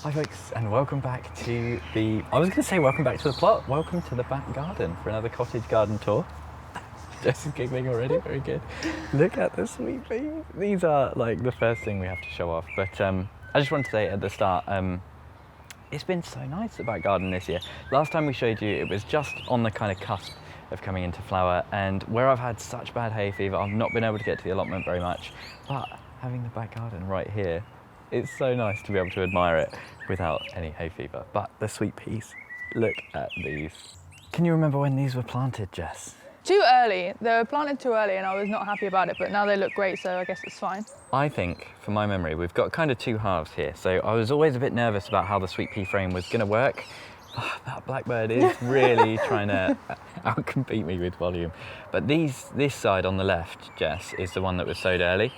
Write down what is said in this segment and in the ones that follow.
Hi folks, and welcome back to welcome back to the plot. Welcome to the back garden for another cottage garden tour. Jess is giggling already, very good. Look at the sweet things. These are like the first thing we have to show off. But I just want to say at the start, it's been so nice, the back garden this year. Last time we showed you, it was just on the kind of cusp of coming into flower, and where I've had such bad hay fever, I've not been able to get to the allotment very much. But having the back garden right here, it's so nice to be able to admire it without any hay fever. But the sweet peas, look at these. Can you remember when these were planted, Jess? Too early. They were planted too early and I was not happy about it, but now they look great, so I guess it's fine. I think, from my memory, we've got kind of two halves here. So I was always a bit nervous about how the sweet pea frame was going to work. Oh, that blackbird is really trying to outcompete me with volume. But this side on the left, Jess, is the one that was sowed early.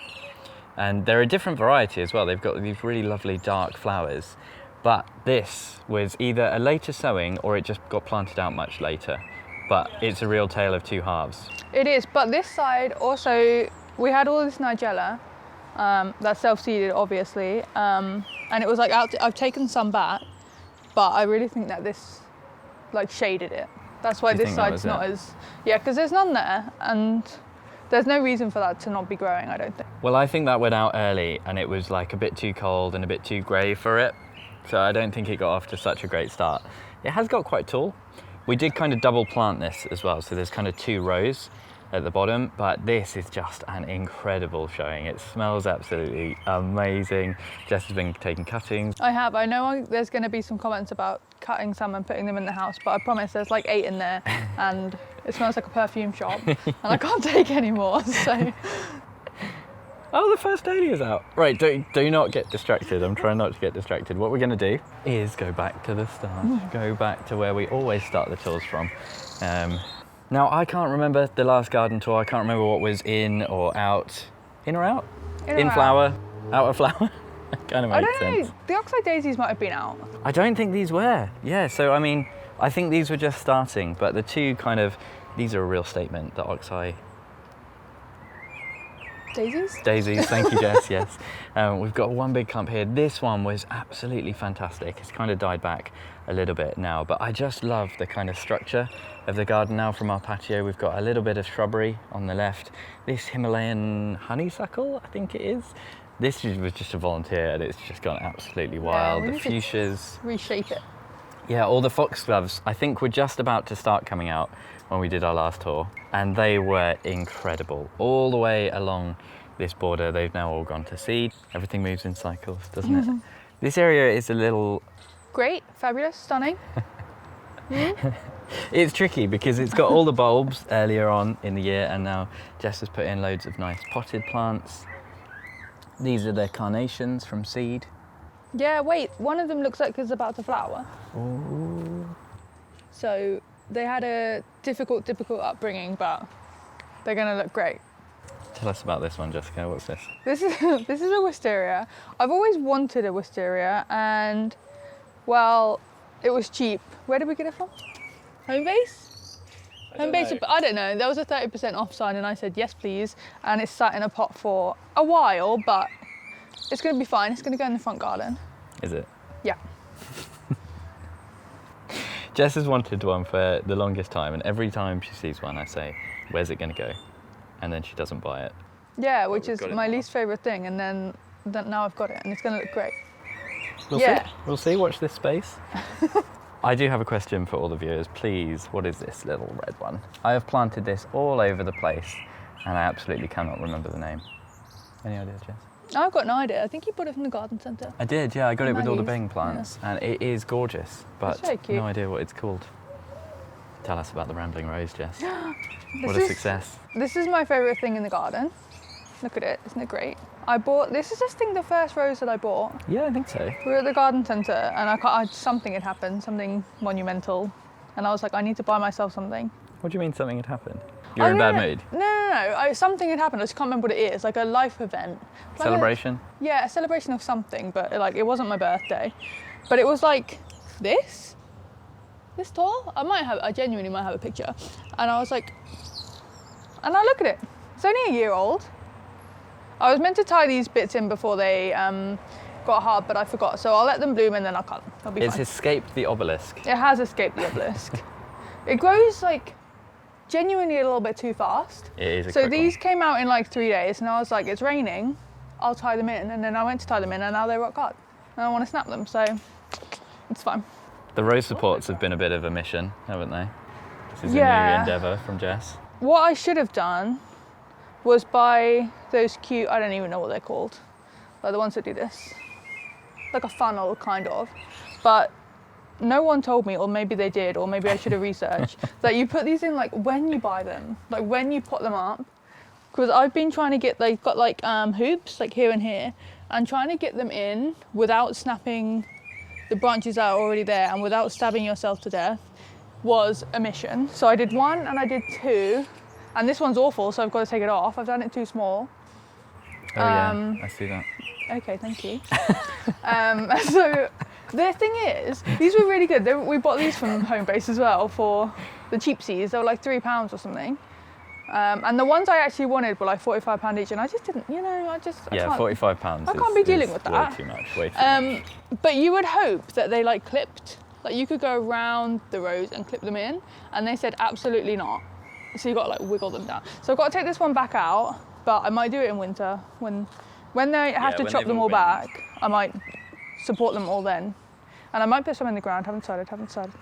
And they're a different variety as well. They've got these really lovely dark flowers. But this was either a later sowing or it just got planted out much later. But it's a real tale of two halves. It is, but this side also, we had all this Nigella, that's self-seeded obviously, and it was like, I've taken some back, but I really think that this like shaded it. That's why this side's not as, yeah, because there's none there, and there's no reason for that to not be growing, I don't think. Well, I think that went out early and it was like a bit too cold and a bit too grey for it. So I don't think it got off to such a great start. It has got quite tall. We did kind of double plant this as well. So there's kind of 2 rows at the bottom, but this is just an incredible showing. It smells absolutely amazing. Jess has been taking cuttings. I have. I know there's going to be some comments about cutting some and putting them in the house, but I promise there's like 8 in there and it smells like a perfume shop and I can't take any more, so. Oh, the first dahlia's out. Right, do not get distracted. I'm trying not to get distracted. What we're going to do is go back to the start. Go back to where we always start the tours from. Now, I can't remember the last garden tour. I can't remember what was in or out. In or out? In flower, out of flower. Kind of makes sense. I don't know. The oxeye daisies might have been out. I don't think these were. Yeah, so I mean, I think these were just starting, but the two kind of, these are a real statement, the oxeye. Daisies? Daisies, thank you, Jess, yes. We've got one big clump here. This one was absolutely fantastic. It's kind of died back a little bit now, but I just love the kind of structure of the garden now from our patio. We've got a little bit of shrubbery on the left. This Himalayan honeysuckle, I think it is. This was just a volunteer and it's just gone absolutely wild. The fuchsias. Reshape it. Yeah, all the foxgloves, I think were just about to start coming out when we did our last tour, and they were incredible. All the way along this border, they've now all gone to seed. Everything moves in cycles, doesn't it? This area is a little... Great, fabulous, stunning. It's tricky because it's got all the bulbs earlier on in the year, and now Jess has put in loads of nice potted plants. These are the carnations from seed. Yeah, wait, one of them looks like it's about to flower. Ooh. So they had a difficult upbringing, but they're gonna look great. Tell us about this one, Jessica. What's this? This is a wisteria. I've always wanted a wisteria, and well, it was cheap. Where did we get it from? Home Base? Home Base, I don't know. There was a 30% off sign and I said yes please, and it's sat in a pot for a while, but it's gonna be fine. It's gonna go in the front garden. Is it? Yeah. Jess has wanted one for the longest time, and every time she sees one I say, where's it gonna go? And then she doesn't buy it. Yeah, which is my least favourite thing, and then now I've got it and it's gonna look great. We'll see, watch this space. I do have a question for all the viewers. Please, what is this little red one? I have planted this all over the place and I absolutely cannot remember the name. Any idea, Jess? I've got no idea. I think you bought it from the garden centre. I did, yeah. I got it with all the bang plants, and it is gorgeous, but no idea what it's called. Tell us about the rambling rose, Jess. What a success. This is my favourite thing in the garden. Look at it, isn't it great? This is just the first rose that I bought. Yeah, I think so. We were at the garden centre and something had happened, something monumental. And I was like, I need to buy myself something. What do you mean something had happened? You're in bad mood? No. Something had happened. I just can't remember what it is. Like a life event. Celebration? Yeah, a celebration of something, but like it wasn't my birthday. But it was like this tall. I genuinely might have a picture. And I was like, and I look at it. It's only a year old. I was meant to tie these bits in before they got hard, but I forgot. So I'll let them bloom and then I'll cut them. It'll be It's fine. escaped the obelisk. It has escaped the obelisk. It grows like genuinely a little bit too fast. It is a So quick these one. came out in like 3 days, and I was like, it's raining, I'll tie them in. And then I went to tie them in, and now they're rock hard. And I want to snap them, so it's fine. The rose supports have been a bit of a mission, haven't they? This is a new Yeah. endeavour from Jess. What I should have done was buy those cute, I don't even know what they're called, like the ones that do this. Like a funnel, kind of. But no one told me, or maybe they did, or maybe I should have researched, that you put these in like when you buy them, like when you put them up. Because I've been trying to get, they've got like hoops, like here and here, and trying to get them in without snapping the branches that are already there and without stabbing yourself to death was a mission. So I did one and I did two, and this one's awful, so I've got to take it off. I've done it too small. Oh yeah, I see that. Okay, thank you. So the thing is, these were really good. We bought these from Home Base as well for the cheapsies. They were like £3 or something. And the ones I actually wanted were like £45 each, and I just didn't, I Yeah, can't. £45. I can't be dealing with way that. too much. Way too much. But you would hope that they like clipped, like you could go around the rows and clip them in, and they said absolutely not. So you got to like wiggle them down. So I've got to take this one back out, but I might do it in winter when they have to when chop they've them all all been- back. I might support them all then, and I might put some in the ground. Haven't decided.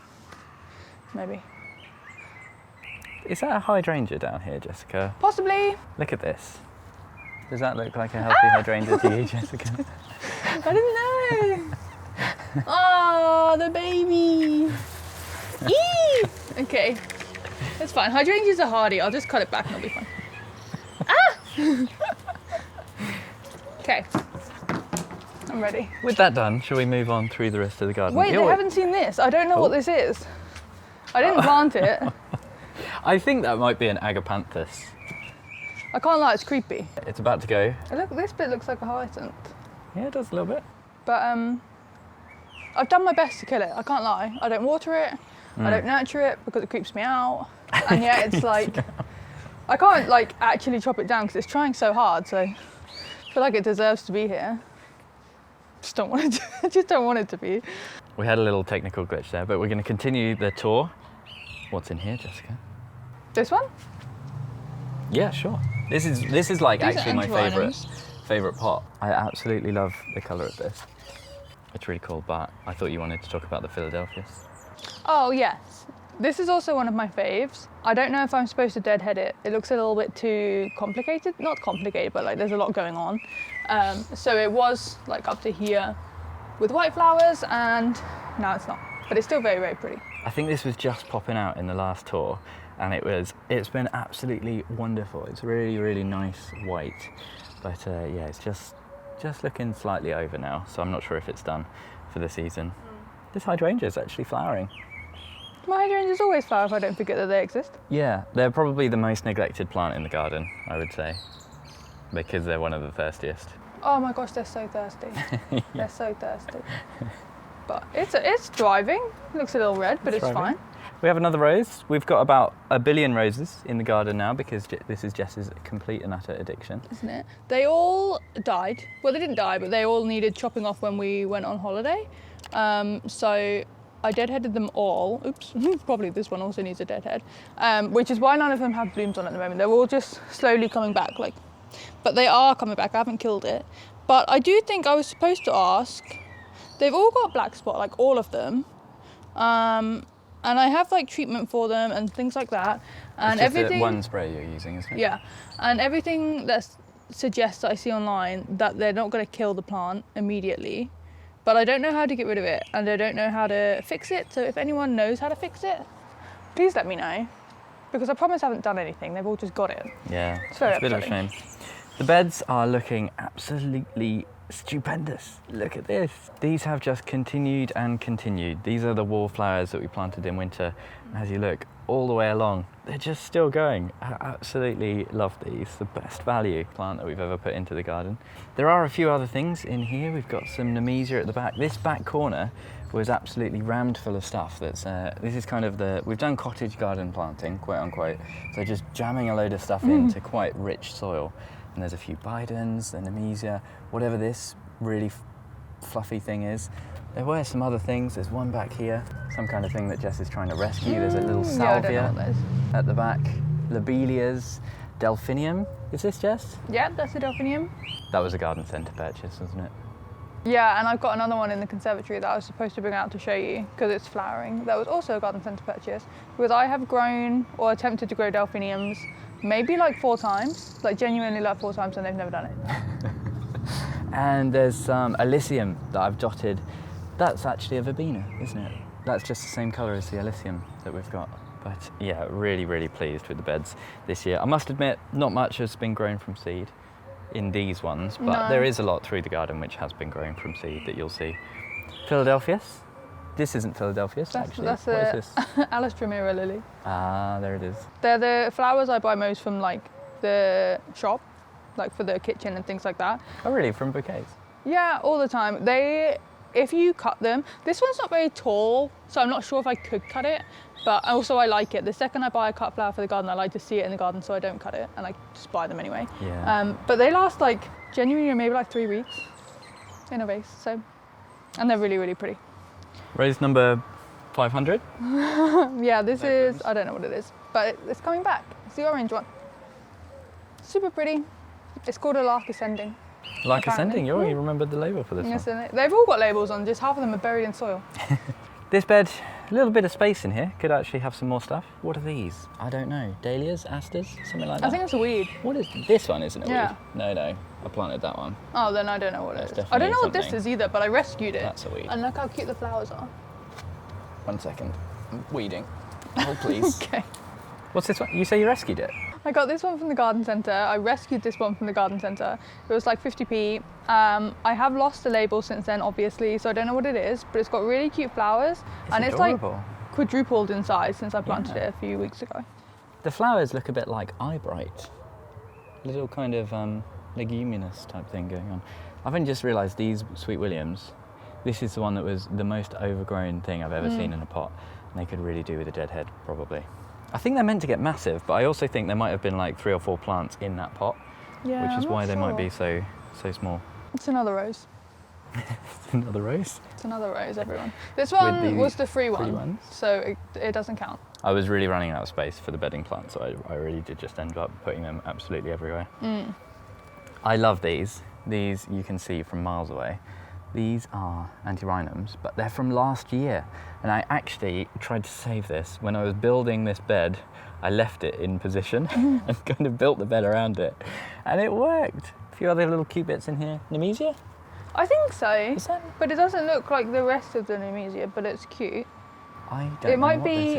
Maybe. Is that a hydrangea down here, Jessica? Possibly. Look at this. Does that look like a healthy hydrangea to you, Jessica? I didn't know. Oh, the baby. Eee! Okay, that's fine. Hydrangeas are hardy. I'll just cut it back and it'll be fine. Okay, I'm ready. With that done, shall we move on through the rest of the garden? Wait, they You're- haven't seen this. I don't know what this is. I didn't plant it. I think that might be an agapanthus. I can't lie, it's creepy. It's about to go. Look, this bit looks like a hyacinth. Yeah, it does a little bit. But I've done my best to kill it. I can't lie. I don't water it. I don't nurture it because it creeps me out. And yet it's like, I can't like actually chop it down because it's trying so hard. So I feel like it deserves to be here. Just don't want it to, I just don't want it to be. We had a little technical glitch there, but we're going to continue the tour. What's in here, Jessica? This one? Yeah, sure. This is like These are actually my anthuriums. favorite pot. I absolutely love the color of this. It's really cool, but I thought you wanted to talk about the Philadelphias. Oh yes. This is also one of my faves. I don't know if I'm supposed to deadhead it. It looks a little bit too complicated. Not complicated, but like there's a lot going on. So it was like up to here with white flowers, and now it's not. But it's still very, very pretty. I think this was just popping out in the last tour, and it's been absolutely wonderful. It's really, really nice white, but yeah, it's just looking slightly over now, so I'm not sure if it's done for the season. This hydrangea is actually flowering. My hydrangeas always flower if I don't forget that they exist. Yeah, they're probably the most neglected plant in the garden, I would say, because they're one of the thirstiest. Oh my gosh, they're so thirsty. They're so thirsty. But it's thriving. It looks a little red, but it's thriving. fine. We have another rose. We've got about 1 billion roses in the garden now because this is Jess's complete and utter addiction. Isn't it? They all died. Well, they didn't die, but they all needed chopping off when we went on holiday. So I deadheaded them all. Oops, probably this one also needs a deadhead. Which is why none of them have blooms on at the moment. They're all just slowly coming back. But they are coming back. I haven't killed it. But I do think I was supposed to ask. They've all got black spot, like all of them. And I have like treatment for them and things like that. And It's just everything. one spray you're using, isn't it? Yeah, and everything that suggests that I see online that they're not going to kill the plant immediately, but I don't know how to get rid of it, and I don't know how to fix it. So if anyone knows how to fix it, please let me know, because I promise I haven't done anything. They've all just got it. Yeah, It's very a bit of a upsetting. shame. The beds are looking absolutely stupendous. Look at this. These have just continued and continued. These are the wallflowers that we planted in winter. As you look all the way along, they're just still going. I absolutely love these. The best value plant that we've ever put into the garden. There are a few other things in here. We've got some nemesia at the back. This back corner was absolutely rammed full of stuff. This is kind of we've done cottage garden planting, quote unquote. So just jamming a load of stuff into quite rich soil. And there's a few bidens, the nemesia, whatever this really fluffy thing is. There were some other things. There's one back here, some kind of thing that Jess is trying to rescue. There's a little Yeah, I don't know salvia what that is. at the back. Lobelias, delphinium. Is this Jess? Yeah, that's a delphinium. That was a garden centre purchase, wasn't it? Yeah, and I've got another one in the conservatory that I was supposed to bring out to show you because it's flowering. That was also a garden centre purchase. Because I have grown or attempted to grow delphiniums maybe like 4 times, like genuinely like 4 times, and they've never done it. And there's some Elysium that I've dotted. That's actually a verbena, isn't it? That's just the same colour as the Elysium that we've got. But yeah, really, really pleased with the beds this year. I must admit, not much has been grown from seed in these ones, but No. there is a lot through the garden which has been grown from seed that you'll see. Philadelphias. This isn't Philadelphias, actually. That's What is a this? Alastramira lily. Ah, there it is. They're the flowers I buy most from like the shop, like for the kitchen and things like that. Oh, really? From bouquets? Yeah, all the time. If you cut them, this one's not very tall, so I'm not sure if I could cut it, but also I like it. The second I buy a cut flower for the garden, I like to see it in the garden, so I don't cut it, and I just buy them anyway. Yeah. But they last like genuinely maybe like 3 weeks in a vase, so, and they're really, really pretty. Rose number 500? Yeah, this No is, problems. I don't know what it is, but it's coming back. It's the orange one. Super pretty. It's called a lark ascending. Like Apparently. Ascending, you remembered the label for this Yes, one. and they've all got labels on, just half of them are buried in soil. This bed, a little bit of space in here, could actually have some more stuff. What are these? I don't know. Dahlias, asters, something like that? I think it's a weed. What is this one, isn't it? Yeah. Weed? No, I planted that one. Oh, then I don't know what That's it is. I don't know definitely what this something. is either, but I rescued it. That's a weed. And look how cute the flowers are. 1 second. I'm weeding. Oh, please. Okay. What's this one? You say you rescued it? I got this one from the garden centre. I rescued this one from the garden centre. It was like 50p. I have lost the label since then, obviously, so I don't know what it is, but it's got really cute flowers. and it's like adorable. quadrupled in size since I planted Yeah. it a few weeks ago. The flowers look a bit like eyebright. Little kind of leguminous type thing going on. I've only just realised these Sweet Williams, this is the one that was the most overgrown thing I've ever seen in a pot. And they could really do with a dead head, probably. I think they're meant to get massive, but I also think there might have been like 3 or 4 plants in that pot, Yeah, which is I'm why not they might sure. be so small. It's another rose. Another rose. It's another rose, everyone. This With one the was the free pretty one, ones? so it doesn't count. I was really running out of space for the bedding plants, so I really did just end up putting them absolutely everywhere. I love these. These you can see from miles away. These are antirrhinums, but they're from last year. And I actually tried to save this. When I was building this bed, I left it in position and kind of built the bed around it. And it worked. A few other little cute bits in here. Nemesia? I think so, Is that? but it doesn't look like the rest of the Nemesia, but it's cute. I don't know It might what be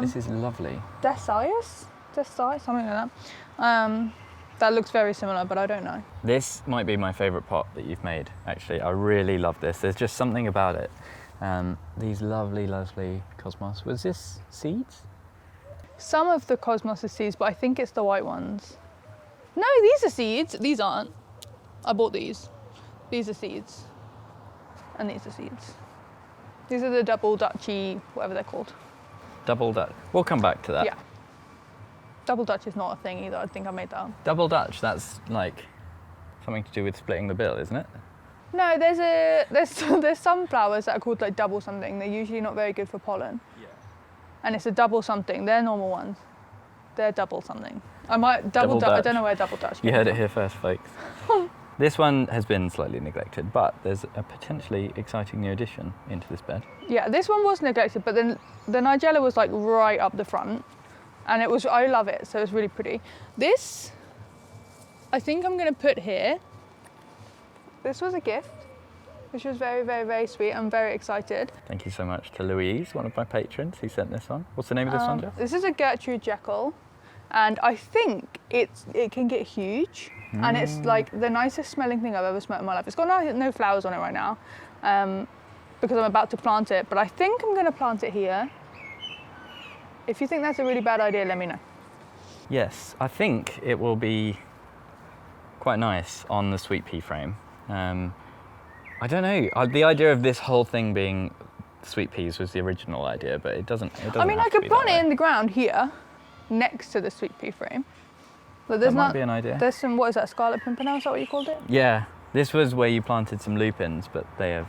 this is lovely. Decius, something like that. That looks very similar, but I don't know. This might be my favourite pot that you've made, actually. I really love this. There's just something about it. These lovely, lovely cosmos. Was this seeds? Some of the cosmos is seeds, but I think it's the white ones. No, these are seeds. These aren't. I bought these. These are seeds. And these are seeds. These are the double Dutchy, whatever they're called. Double Dutch. We'll come back to that. Yeah. Double Dutch is not a thing either. I think I made that up. Double Dutch, that's like something to do with splitting the bill, isn't it? No, there's some flowers that are called like double something. They're usually not very good for pollen. Yeah. And it's a double something. They're normal ones. They're double something. I might Double Dutch. I Dutch. don't know where double Dutch. You came heard it from. here first, folks. This one has been slightly neglected, but there's a potentially exciting new addition into this bed. Yeah, this one was neglected, but then the Nigella was like right up the front, and I love it. So it's really pretty. This, I think I'm gonna put here. This was a gift, which was very, very, very sweet. I'm very excited. Thank you so much to Louise, one of my patrons, who sent this on. What's the name of this one, Jeff? This is a Gertrude Jekyll, and I think it can get huge, and it's like the nicest smelling thing I've ever smelled in my life. It's got no flowers on it right now, because I'm about to plant it, but I think I'm going to plant it here. If you think that's a really bad idea, let me know. Yes, I think it will be quite nice on the sweet pea frame. I don't know. The idea of this whole thing being sweet peas was the original idea, but it doesn't. I mean, I have to could be plant that it in way. the ground here, next to the sweet pea frame. But That might be an idea. There's some, what is that, Scarlet Pimpernel, is that what you called it? Yeah, This was where you planted some lupins, but they have.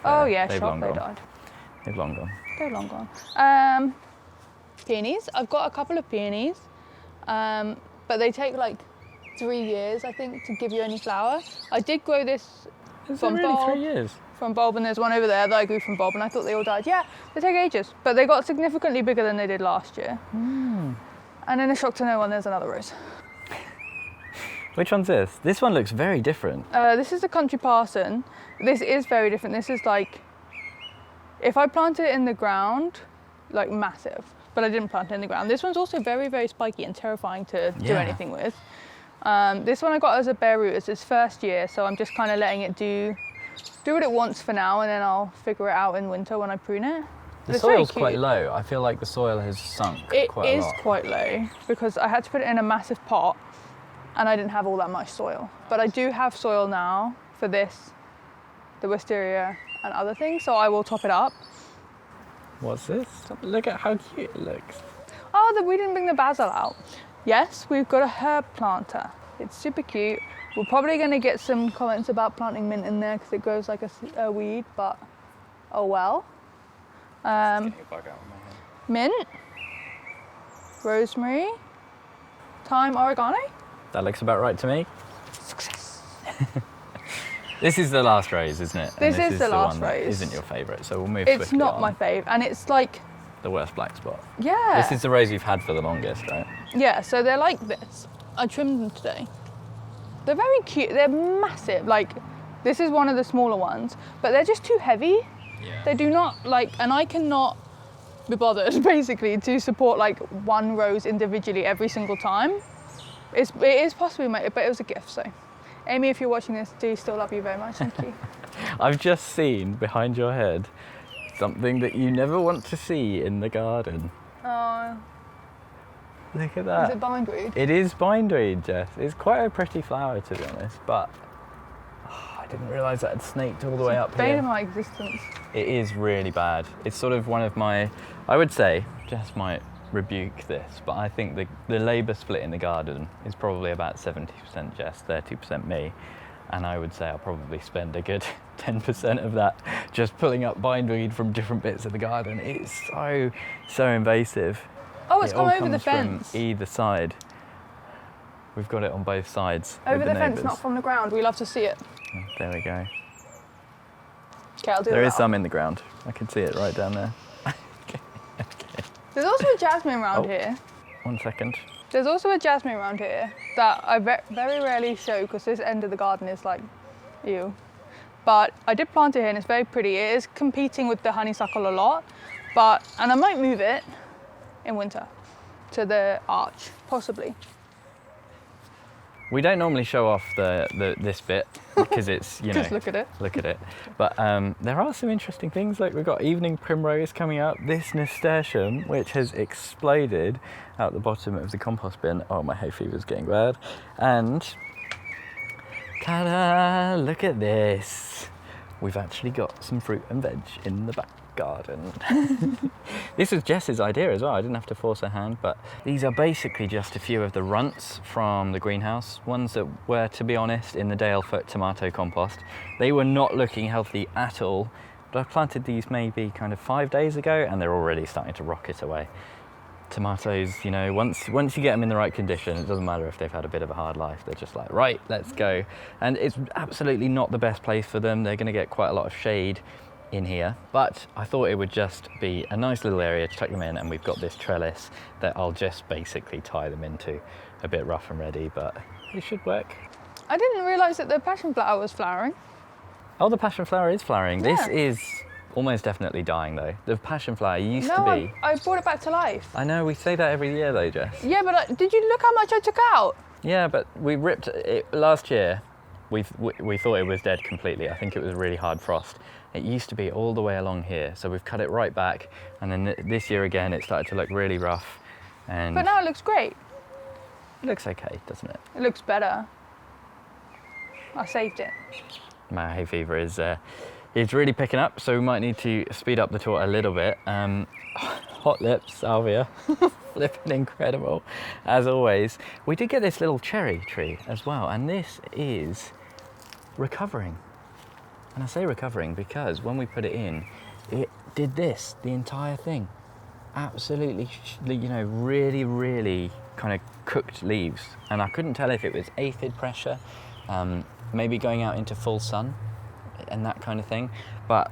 They've long they gone. died. They've long gone. They're long gone. Peonies. I've got a couple of peonies, but they take like 3 years, I think, to give you any flower. I did grow this from really bulb. 3 years? From bulb, and there's one over there that I grew from bulb, and I thought they all died. Yeah, they take ages, but they got significantly bigger than they did last year. And in a shock to no one, there's another rose. Which one's this? This one looks very different. This is a country parson. This is very different. This is like, if I planted it in the ground, like massive, but I didn't plant it in the ground. This one's also very, very spiky and terrifying to do anything with. This one I got as a bare root. It's its first year, so I'm just kind of letting it do what it wants for now, and then I'll figure it out in winter when I prune it. The soil's quite low. I feel like the soil has sunk quite a lot. It is quite low because I had to put it in a massive pot and I didn't have all that much soil. But I do have soil now for this, the wisteria and other things, so I will top it up. What's this? Look at how cute it looks. Oh, we didn't bring the basil out. Yes, we've got a herb planter. It's super cute. We're probably going to get some comments about planting mint in there because it grows like a weed, but oh well. Mint, rosemary, thyme, oregano. That looks about right to me. Success. This is the last rose, isn't it? This is the last one that rose. Isn't your favourite, so we'll move It's swiftly not on. my fave, and it's like The worst black spot. Yeah. This is the rose you've had for the longest, right? Yeah, so they're like this. I trimmed them today. They're very cute. They're massive. Like, this is one of the smaller ones, but they're just too heavy. Yeah. They do not like, and I cannot be bothered basically to support like one rose individually every single time. It is possibly my, but it was a gift, so. Amy, if you're watching this, do still love you very much, thank you. I've just seen behind your head something that you never want to see in the garden. Oh. Look at that. Is it bindweed? It is bindweed, Jess. It's quite a pretty flower, to be honest, but I didn't realise that had snaked all the way up Bane here. of my existence. It is really bad. It's sort of one of my, I would say, Jess might rebuke this, but I think the labour split in the garden is probably about 70% Jess, 30% me. And I would say I'll probably spend a good 10% of that just pulling up bindweed from different bits of the garden. It's so invasive. Oh, it's It come all over the comes from fence. either side. We've got it on both sides. Over with the neighbours. fence, not from the ground. We love to see it. There we go. Okay, I'll do There that. is some in the ground. I can see it right down there. Okay. There's also a jasmine around Oh. here. 1 second. There's also a jasmine around here that I very rarely show because this end of the garden is like, ew. But I did plant it here and it's very pretty. It is competing with the honeysuckle a lot, and I might move it in winter to the arch, possibly. We don't normally show off this bit because it's, you know, Just look at it. Look at it. But there are some interesting things. Like we've got evening primrose coming up. This nasturtium, which has exploded out the bottom of the compost bin. Oh, my hay fever's getting bad. And ta-da! Look at this. We've actually got some fruit and veg in the back garden. This was Jess's idea as well. I didn't have to force her hand, but these are basically just a few of the runts from the greenhouse, ones that were, to be honest, in the Dalefoot tomato compost. They were not looking healthy at all, but I planted these maybe kind of 5 days ago and they're already starting to rocket away. Tomatoes, you know, once you get them in the right condition, it doesn't matter if they've had a bit of a hard life, they're just like, right, let's go. And it's absolutely not the best place for them. They're going to get quite a lot of shade in here, but I thought it would just be a nice little area to tuck them in, and we've got this trellis that I'll just basically tie them into. A bit rough and ready, but it should work. I didn't realise that the passion flower was flowering. Oh, the passion flower is flowering. Yeah. This is almost definitely dying though. The passion flower used to No, be. I brought it back to life. I know, we say that every year though, Jess. Yeah, but did you look how much I took out? Yeah, but we ripped it last year. We thought it was dead completely. I think it was a really hard frost. It used to be all the way along here, so we've cut it right back. And then this year again, it started to look really rough. And But now it looks great. it looks okay, doesn't it? It looks better. I saved it. My hay fever is really picking up, so we might need to speed up the tour a little bit. Hot lips, salvia, flipping incredible, as always. We did get this little cherry tree as well, and this is recovering. And I say recovering because when we put it in, it did this, the entire thing. Absolutely, really, really kind of cooked leaves. And I couldn't tell if it was aphid pressure, maybe going out into full sun and that kind of thing. But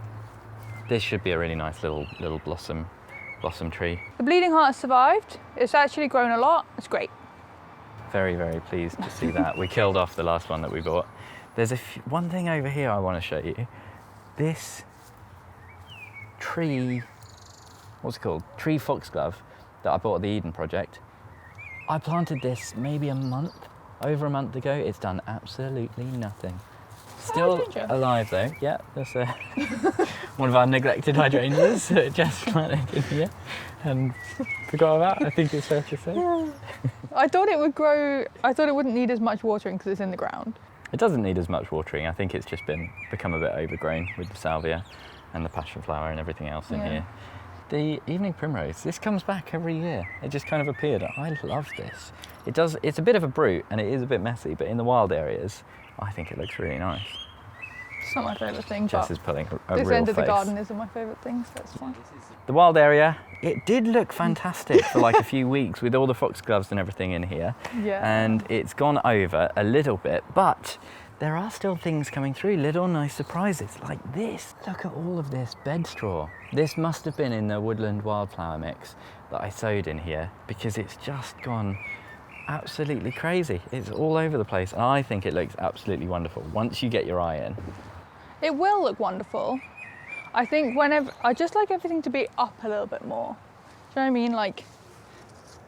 this should be a really nice little blossom tree. The bleeding heart has survived. It's actually grown a lot. It's great. Very, very pleased to see that. We killed off the last one that we bought. There's one thing over here I want to show you. This tree, what's it called? Tree foxglove that I bought at the Eden project. I planted this maybe over a month ago. It's done absolutely nothing. Still alive though. Yeah, that's one of our neglected hydrangeas that just planted in here and forgot about. I think it's fair to say. Yeah. I thought it would grow. I thought it wouldn't need as much watering because it's in the ground. It doesn't need as much watering. I think it's just become a bit overgrown with the salvia and the passion flower and everything else in here. The evening primrose, this comes back every year. It just kind of appeared. I love this. It's a bit of a brute and it is a bit messy, but in the wild areas, I think it looks really nice. It's not my favourite thing, Jess but is pulling a real this end of the face. garden isn't my favourite thing, so that's fine. The wild area, it did look fantastic for like a few weeks with all the foxgloves and everything in here. Yeah. And it's gone over a little bit, but there are still things coming through, little nice surprises like this. Look at all of this bed straw. This must have been in the woodland wildflower mix that I sowed in here because it's just gone absolutely crazy. It's all over the place and I think it looks absolutely wonderful once you get your eye in. It will look wonderful. I think I just like everything to be up a little bit more. Do you know what I mean?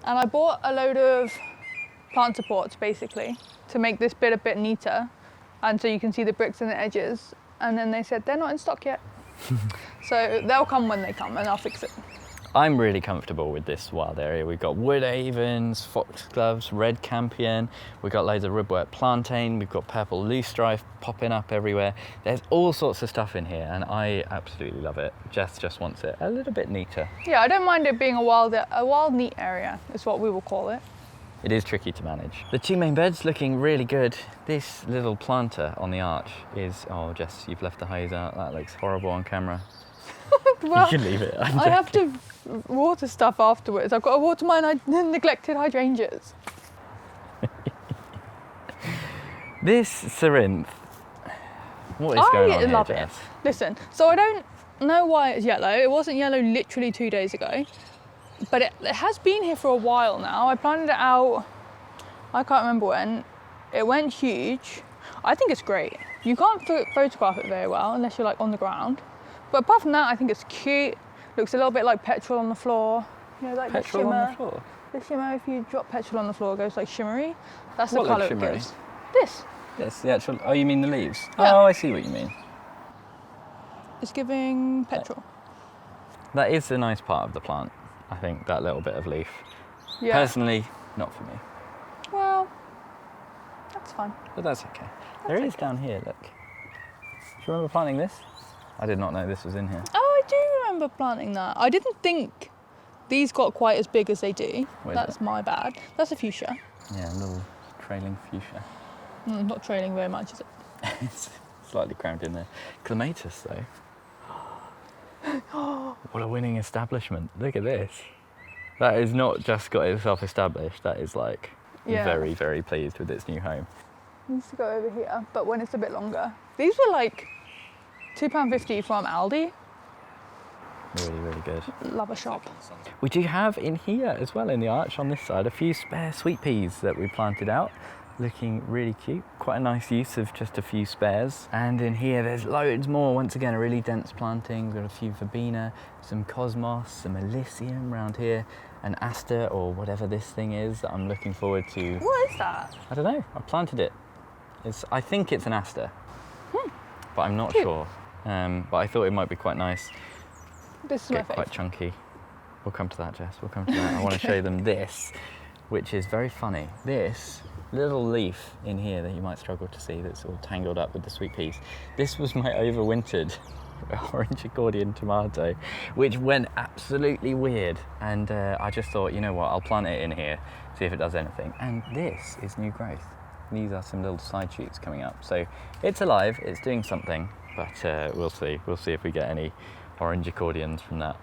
And I bought a load of plant supports basically to make this bit a bit neater. And so you can see the bricks and the edges. And then they said they're not in stock yet. So they'll come when they come and I'll fix it. I'm really comfortable with this wild area. We've got wood avens, foxgloves, red campion, we've got loads of ribwort plantain, we've got purple loosestrife popping up everywhere. There's all sorts of stuff in here and I absolutely love it. Jess just wants it a little bit neater. Yeah, I don't mind it being a wild neat area is what we will call it. It is tricky to manage. The two main beds looking really good. This little planter on the arch is, oh Jess, you've left the hose out. That looks horrible on camera. Well, you can leave it. I have to water stuff afterwards. I've got to water my neglected hydrangeas. This Cerinth, what is going on here, love Jess? it. Listen, so I don't know why it's yellow. It wasn't yellow literally 2 days ago, but it has been here for a while now. I planted it out, I can't remember when. It went huge. I think it's great. You can't photograph it very well unless you're like on the ground. But apart from that, I think it's cute. Looks a little bit like petrol on the floor. You know, like Petrol the shimmer. on the floor? The shimmer, if you drop petrol on the floor, it goes like shimmery. That's the What colour looks it shimmery? gives. This. Yes, the actual, oh you mean the leaves? Yeah. Oh, I see what you mean. It's giving petrol. That is the nice part of the plant, I think, that little bit of leaf. Yeah. Personally, not for me, Well, that's fine. but that's okay. There is down here, look. Do you remember planting this? I did not know this was in here. Oh, I do remember planting that. I didn't think these got quite as big as they do. What is That's it? my bad. That's a fuchsia. Yeah, a little trailing fuchsia. Not trailing very much, is it? It's slightly crammed in there. Clematis, though. What a winning establishment. Look at this. That has not just got itself established. That is like Yeah. very, very pleased with its new home. Needs to go over here, but when it's a bit longer. These were like £2.50 from Aldi. Really, really good. Love a shop. We do have in here as well, in the arch on this side, a few spare sweet peas that we planted out. Looking really cute. Quite a nice use of just a few spares. And in here there's loads more. Once again, a really dense planting. We've got a few verbena, some cosmos, some elysium around here, an aster or whatever this thing is that I'm looking forward to. What is that? I don't know, I planted it. I think it's an aster, but I'm not Cute. sure. But I thought it might be quite nice. This is my Get quite favourite. chunky. We'll come to that, Jess. We'll come to that. I want to show them this, which is very funny. This little leaf in here that you might struggle to see that's all tangled up with the sweet peas. This was my overwintered orange accordion tomato, which went absolutely weird. And I just thought, you know what, I'll plant it in here, see if it does anything. And this is new growth. These are some little side shoots coming up. So it's alive, it's doing something. but we'll see. We'll see if we get any orange accordions from that.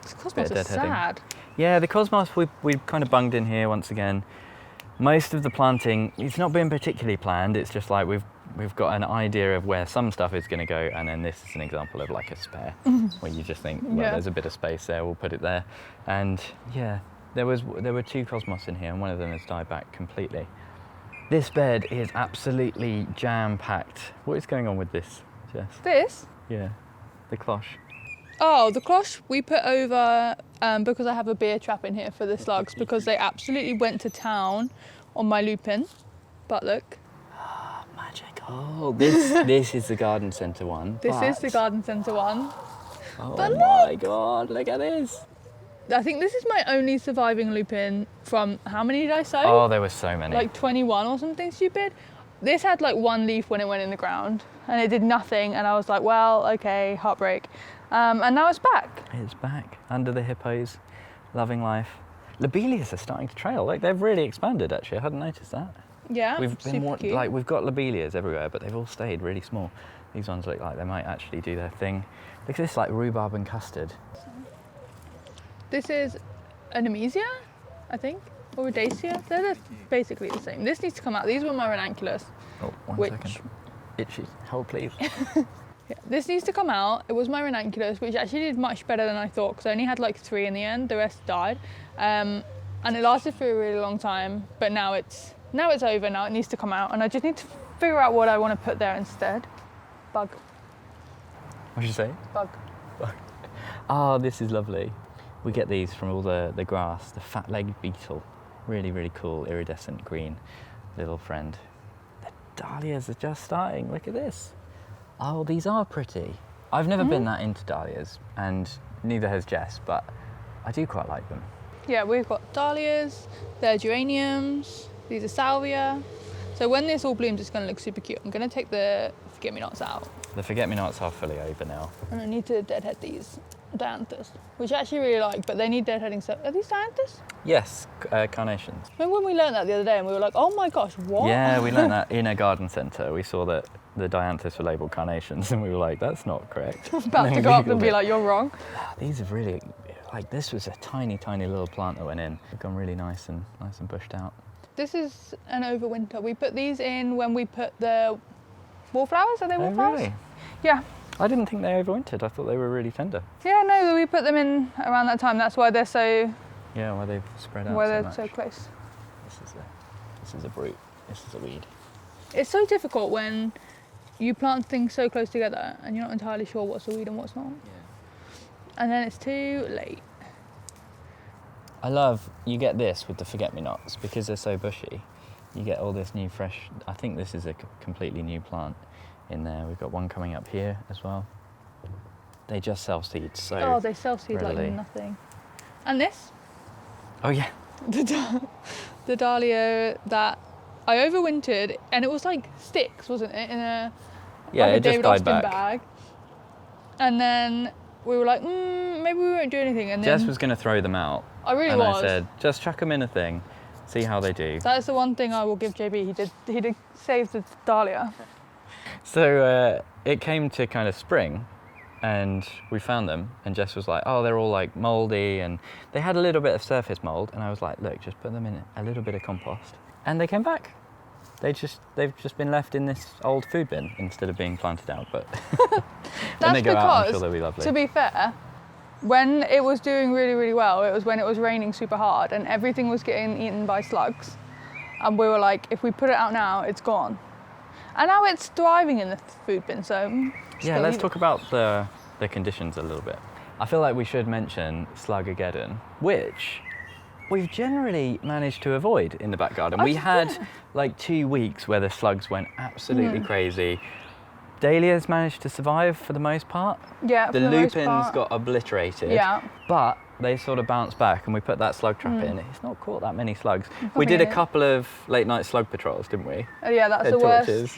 This cosmos is sad. Yeah, the cosmos, we've kind of bunged in here once again. Most of the planting, it's not been particularly planned. It's just like we've got an idea of where some stuff is going to go, and then this is an example of like a spare, where you just think, well, there's a bit of space there, we'll put it there. And yeah, there were 2 cosmos in here, and one of them has died back completely. This bed is absolutely jam-packed. What is going on with this, Jess? This? Yeah, the cloche. Oh, the cloche we put over because I have a beer trap in here for the slugs, because they absolutely went to town on my lupin. But look. Oh, magic. Oh, this is the garden centre one. This is the garden centre one. Oh but my God, look at this. I think this is my only surviving lupin from, how many did I sow? Oh, there were so many. Like 21 or something stupid. This had like 1 leaf when it went in the ground, and it did nothing, and I was like, well, okay, heartbreak. And now it's back. It's back, under the hippos, loving life. Lobelias are starting to trail. Like, they've really expanded, actually. I hadn't noticed that. Yeah, We've been super cute. like, we've got lobelias everywhere, but they've all stayed really small. These ones look like they might actually do their thing. Look at this, like rhubarb and custard. This is an Anemesia, I think, or a Dacia. They're basically the same. This needs to come out. These were my ranunculus. Oh, one second. Itchy. Hold, please. Yeah, this needs to come out. It was my ranunculus, which actually did much better than I thought, because I only had like 3 in the end. The rest died, and it lasted for a really long time. But now it's over. Now it needs to come out, and I just need to figure out what I want to put there instead. Bug. What did you say? Bug. Oh, this is lovely. We get these from all the grass. The fat-legged beetle, really, really cool, iridescent green little friend. The dahlias are just starting. Look at this. Oh, these are pretty. I've never been that into dahlias, and neither has Jess, but I do quite like them. Yeah, we've got dahlias, they're geraniums, these are salvia. So when this all blooms, it's going to look super cute. I'm going to take the forget-me-nots out. The forget-me-nots are fully over now. And I need to deadhead these dianthus, which I actually really like, but they need deadheading. So are these dianthus? Yes, carnations. Remember when we learned that the other day and we were like, oh my gosh, what? Yeah, we learned that in a garden centre. We saw that the dianthus were labelled carnations, and we were like, that's not correct. I was about to go up and be like, you're wrong. These have really, like, this was a tiny, tiny little plant that went in. They've gone really nice and bushed out. This is an overwinter. We put these in when we put the wallflowers. Are they wallflowers? Really? Yeah. I didn't think they overwintered. I thought they were really tender. Yeah, no, we put them in around that time. That's why they're so. Yeah, why they've spread out. Why so they're much. so close. This is a brute. This is a weed. It's so difficult when you plant things so close together and you're not entirely sure what's a weed and what's not. Yeah. And then it's too late. I love, you get this with the forget-me-nots, because they're so bushy. You get all this new fresh, I think this is a completely new plant in there. We've got one coming up here as well. They just self-seed so Oh, they self-seed readily. like nothing. And this? Oh yeah. The Dahlia that I overwintered, and it was like sticks, wasn't it? In a Yeah, like a it just David died Austin back. bag. And then we were like, maybe we won't do anything. And then Jess was going to throw them out. I really and was. I said, just chuck them in a thing, see how they do. That is the one thing I will give JB. He did save the Dahlia. So it came to kind of spring, and we found them, and Jess was like, oh, they're all like mouldy, and they had a little bit of surface mould, and I was like, look, just put them in a little bit of compost. And they came back. They've just been left in this old food bin instead of being planted out, but when That's they go out, I'm sure because, they'll be lovely. to be fair, when it was doing really, really well, it was when it was raining super hard and everything was getting eaten by slugs. And we were like, if we put it out now, it's gone. And now it's thriving in the food bin, so Yeah, let's talk about the conditions a little bit. I feel like we should mention Slugageddon, which we've generally managed to avoid in the back garden. We had like 2 weeks where the slugs went absolutely crazy. Dahlias managed to survive for the most part. Yeah, The lupins got obliterated. Yeah. But they sort of bounced back, and we put that slug trap in. It's not caught that many slugs. We did a couple of late night slug patrols, didn't we? Oh, yeah, that's Head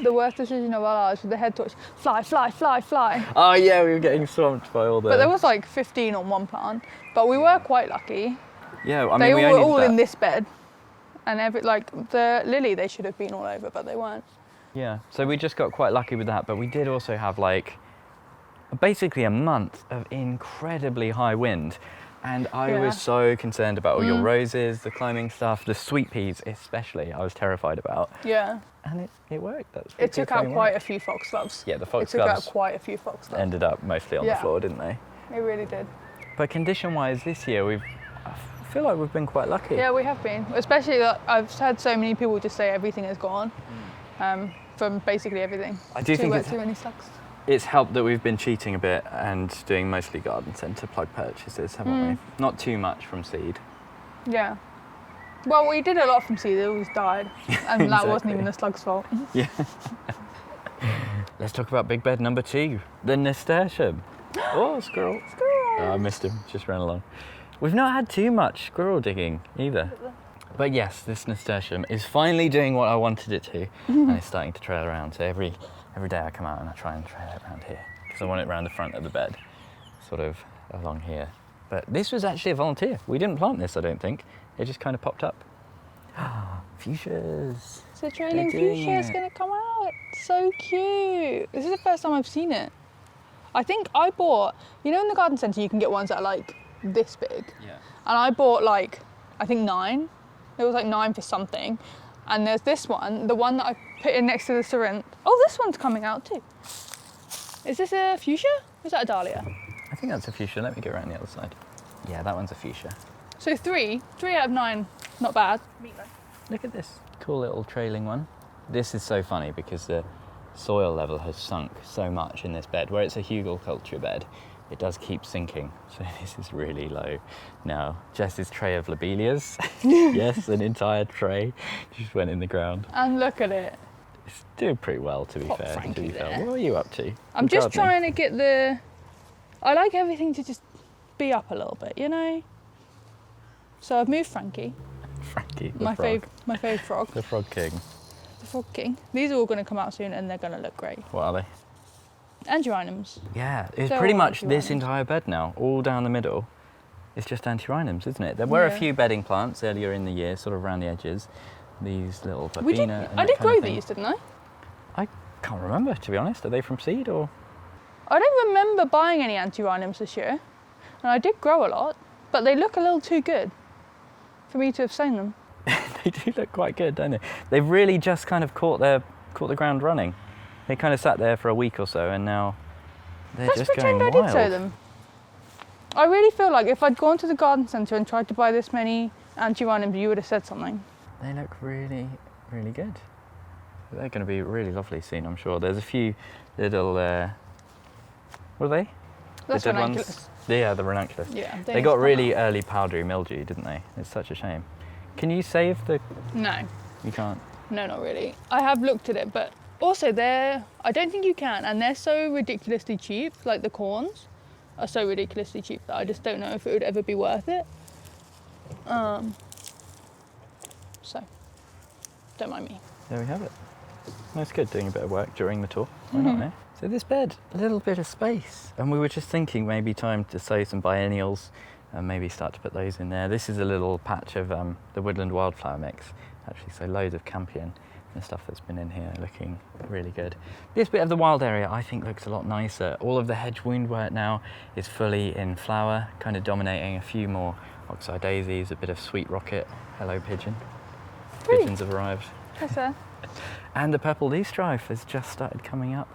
the worst decision of our lives with the head torch. Fly, fly, fly, fly. Oh yeah, we were getting swamped by all the... But there was like 15 on one plant. But we were quite lucky. Yeah, I mean, They we were only all did that. in this bed. And the lily, they should have been all over, but they weren't. Yeah, so we just got quite lucky with that, but we did also have like basically a month of incredibly high wind. And I was so concerned about all your roses, the climbing stuff, the sweet peas especially, I was terrified about. Yeah. And it worked. That was It took out quite a few foxgloves. Yeah, the foxgloves. It took out quite a few foxgloves. Ended up mostly on the floor, didn't they? It really did. But condition-wise this year, I feel like we've been quite lucky. Yeah, we have been. Especially that I've had so many people just say everything is gone from basically everything. I do think too many slugs. It's helped that we've been cheating a bit and doing mostly garden centre plug purchases, haven't we? Not too much from seed. Yeah. Well, we did a lot from seed, it always died. And that wasn't even the slug's fault. Yeah. Let's talk about big bed number 2, the nasturtium. Oh, squirrel. Squirrel. Oh, I missed him, just ran along. We've not had too much squirrel digging either. But yes, this nasturtium is finally doing what I wanted it to, and it's starting to trail around. So every day I come out and I try and trail it around here, because I want it around the front of the bed, sort of along here. But this was actually a volunteer. We didn't plant this, I don't think. It just kind of popped up. Fuchsias. So trailing fuchsia is going to come out. So cute. This is the first time I've seen it. I think I bought, you know in the garden centre you can get ones that are like this big. Yeah. And I bought like, I think 9. It was like 9 for something. And there's this one, the one that I put in next to the syringe. Oh, this one's coming out too. Is this a fuchsia? Or is that a dahlia? I think that's a fuchsia. Let me go around the other side. Yeah, that one's a fuchsia. So 3 out of 9, not bad. Look at this cool little trailing one. This is so funny because the soil level has sunk so much in this bed. Where it's a hugelkultur bed, it does keep sinking. So this is really low now. Jess's tray of lobelias. Yes, an entire tray just went in the ground. And look at it. It's doing pretty well, to be fair. Frankie there. What are you up to? I'm just trying to get the... I like everything to just be up a little bit, you know? So I've moved Frankie. Frankie, my fave frog. The frog king. The frog king. These are all going to come out soon and they're going to look great. What are they? Antirrhinums. Yeah, it's They're pretty all much this antirrhinums. entire bed now, all down the middle. It's just antirrhinums, isn't it? There were a few bedding plants earlier in the year, sort of around the edges. These little verbena. I did grow these, didn't I? I can't remember, to be honest. Are they from seed or? I don't remember buying any antirrhinums this year. And I did grow a lot, but they look a little too good for me to have sown them. They do look quite good, don't they? They've really just kind of caught the ground running. They kind of sat there for a week or so, and now they're Let's just pretend going I wild. did sow them. I really feel like if I'd gone to the garden centre and tried to buy this many antirrhinums, you would have said something. They look really, really good. They're going to be really lovely soon, I'm sure. There's a few little, what are they? That's the dead ranunculus. ones? Yeah, the ranunculus. Yeah. They got really early powdery mildew, didn't they? It's such a shame. Can you save the... No. You can't? No, not really. I have looked at it, but also I don't think you can, and they're so ridiculously cheap, like the corns are so ridiculously cheap that I just don't know if it would ever be worth it. So, don't mind me. There we have it. That's good, doing a bit of work during the tour. Why not, eh? So this bed, a little bit of space. And we were just thinking maybe time to sow some biennials and maybe start to put those in there. This is a little patch of the woodland wildflower mix, actually, so loads of campion and stuff that's been in here looking really good. This bit of the wild area I think looks a lot nicer. All of the hedge woundwort now is fully in flower, kind of dominating a few more oxeye daisies, a bit of sweet rocket. Hello pigeon. Pretty. Pigeons have arrived. Yes, sir. And the purple leaf-strife has just started coming up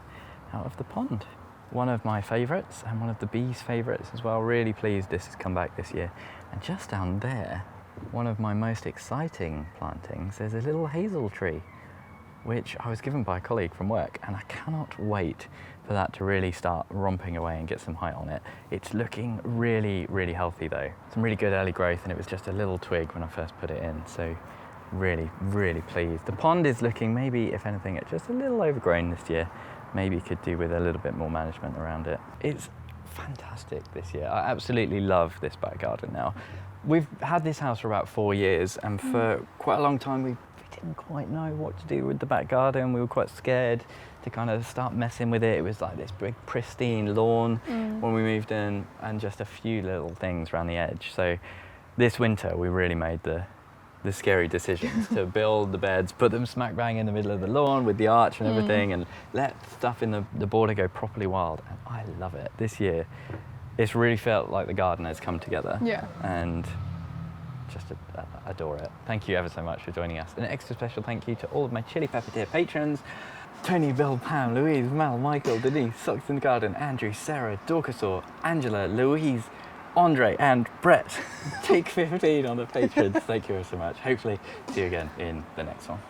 out of the pond. One of my favourites and one of the bees' favourites as well. Really pleased this has come back this year. And just down there, one of my most exciting plantings, there's a little hazel tree, which I was given by a colleague from work, and I cannot wait for that to really start romping away and get some height on it. It's looking really, really healthy though. Some really good early growth, and it was just a little twig when I first put it in, so really, really pleased. The pond is looking maybe, if anything, just a little overgrown this year. Maybe could do with a little bit more management around it. It's fantastic this year. I absolutely love this back garden now. We've had this house for about 4 years, and for quite a long time we didn't quite know what to do with the back garden. We were quite scared to kind of start messing with it. It was like this big pristine lawn when we moved in, and just a few little things around the edge. So this winter we really made the the scary decisions to build the beds, put them smack bang in the middle of the lawn with the arch and everything, and let stuff in the border go properly wild. And I love it. This year, it's really felt like the garden has come together. Yeah. And just adore it. Thank you ever so much for joining us. An extra special thank you to all of my Chili Pepper Tier patrons. Tony, Bill, Pam, Louise, Mel, Michael, Denise, Socks in the Garden, Andrew, Sarah, Dorcasaur, Angela, Louise, Andre and Brett. Take 15 on the patrons. Thank you so much. Hopefully see you again in the next one.